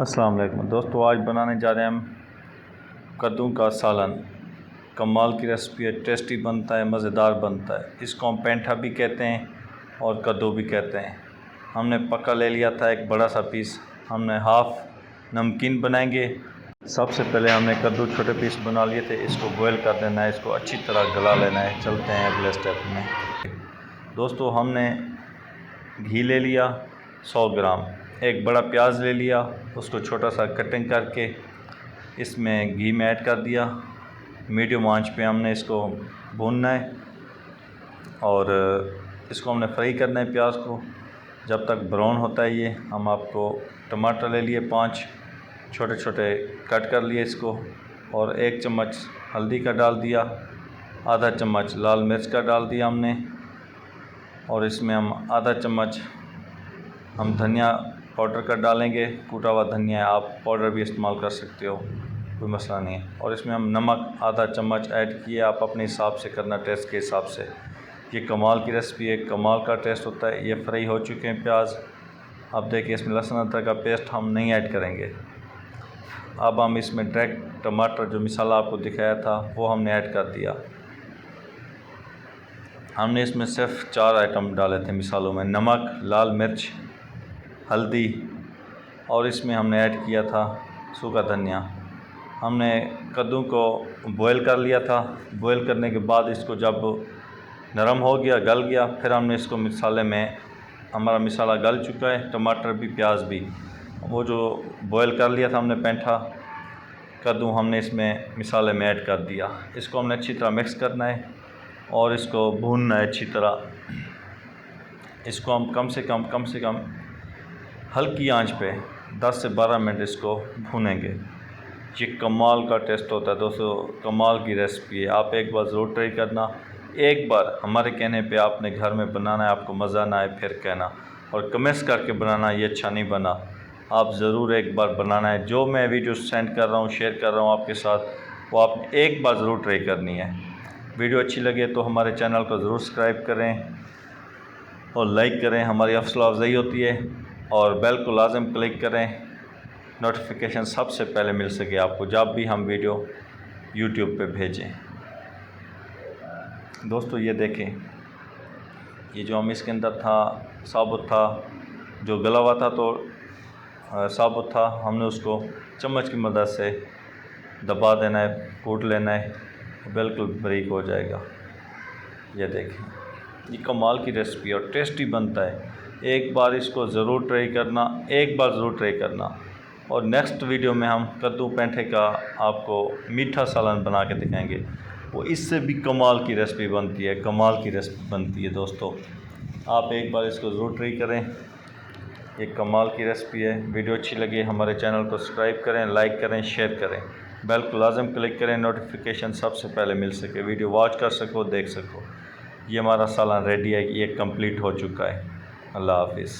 अस्सलाम वालेकुम दोस्तों, आज बनाने जा रहे हैं हम कद्दू का सालन। कमाल की रेसिपी है, टेस्टी बनता है, मज़ेदार बनता है। इसको हम पेंठा भी कहते हैं और कद्दू भी कहते हैं। हमने पका ले लिया था एक बड़ा सा पीस। हमने हाफ़ नमकीन बनाएंगे। सबसे पहले हमने कद्दू छोटे पीस बना लिए थे, इसको बॉयल कर देना है, इसको अच्छी तरह गला लेना है। चलते हैं अगले स्टेप में। दोस्तों, हमने घी ले लिया 100 ग्राम, एक बड़ा प्याज ले लिया, उसको छोटा सा कटिंग करके इसमें घी में ऐड कर दिया। मीडियम आंच पे हमने इसको भूनना है और इसको हमने फ्राई करना है प्याज को जब तक ब्राउन होता है। ये हम आपको टमाटर ले लिए 5 छोटे छोटे कट कर लिए इसको, और 1 चम्मच हल्दी का डाल दिया, आधा चम्मच लाल मिर्च का डाल दिया हमने, और इसमें हम आधा चम्मच हम धनिया पाउडर का डालेंगे। कूटा हुआ धनिया आप पाउडर भी इस्तेमाल कर सकते हो, कोई मसला नहीं है। और इसमें हम नमक आधा चम्मच ऐड किए, आप अपने हिसाब से करना, टेस्ट के हिसाब से। ये कमाल की रेसिपी है, कमाल का टेस्ट होता है। ये फ्राई हो चुके हैं प्याज। अब देखिए, इसमें लहसुन अदरक का पेस्ट हम नहीं ऐड करेंगे। अब हम इसमें डायरेक्ट टमाटर जो मिसाला आपको दिखाया था वो हमने ऐड कर दिया। हमने इसमें सिर्फ 4 आइटम डाले थे मिसालों में, नमक, लाल मिर्च, हल्दी, और इसमें हमने ऐड किया था सूखा धनिया। हमने कद्दू को बॉयल कर लिया था। बॉयल करने के बाद इसको जब नरम हो गया, गल गया, फिर हमने इसको मिसाले में, हमारा मिसाला गल चुका है, टमाटर भी प्याज भी, वो जो बॉयल कर लिया था हमने पेंठा कद्दू, हमने इसमें मिसाले में ऐड कर दिया। इसको हमने अच्छी तरह मिक्स करना है और इसको भूनना है अच्छी तरह। इसको हम कम से कम हल्की आंच पे 10 से 12 मिनट इसको भूनेंगे। ये कमाल का टेस्ट होता है दोस्तों, कमाल की रेसिपी है। आप एक बार ज़रूर ट्राई करना। एक बार हमारे कहने पे आपने घर में बनाना है, आपको मज़ा ना आए फिर कहना, और कमेंट्स करके बनाना ये अच्छा नहीं बना। आप ज़रूर एक बार बनाना है। जो मैं वीडियो सेंड कर रहा हूँ, शेयर कर रहा हूँ आपके साथ, वो आप एक बार ज़रूर ट्राई करनी है। वीडियो अच्छी लगे तो हमारे चैनल को ज़रूर सब्सक्राइब करें और लाइक करें, हमारी हौसला अफजाई होती है। और बेल को लाजम क्लिक करें, नोटिफिकेशन सबसे पहले मिल सके आपको जब भी हम वीडियो यूट्यूब पे भेजें। दोस्तों, ये देखें, ये जो हम इसके अंदर था साबुत था, जो गला हुआ था तो साबुत था, हमने उसको चम्मच की मदद से दबा देना है, कूट लेना है, बिल्कुल बारीक हो जाएगा। ये देखें, ये कमाल की रेसिपी और टेस्टी बनता है। एक बार इसको ज़रूर ट्राई करना, एक बार ज़रूर ट्राई करना। और नेक्स्ट वीडियो में हम कद्दू पेंठे का आपको मीठा सालन बना के दिखाएंगे, वो इससे भी कमाल की रेसिपी बनती है, कमाल की रेसिपी बनती है। दोस्तों, आप एक बार इसको ज़रूर ट्राई करें, ये कमाल की रेसिपी है। वीडियो अच्छी लगे हमारे चैनल को सब्सक्राइब करें, लाइक करें, शेयर करें, बेल को लाजम क्लिक करें, नोटिफिकेशन सबसे पहले मिल सके, वीडियो वॉच कर सको, देख सको। ये हमारा सालन रेडी है, ये कंप्लीट हो चुका है। अल्लाह हाफिज़।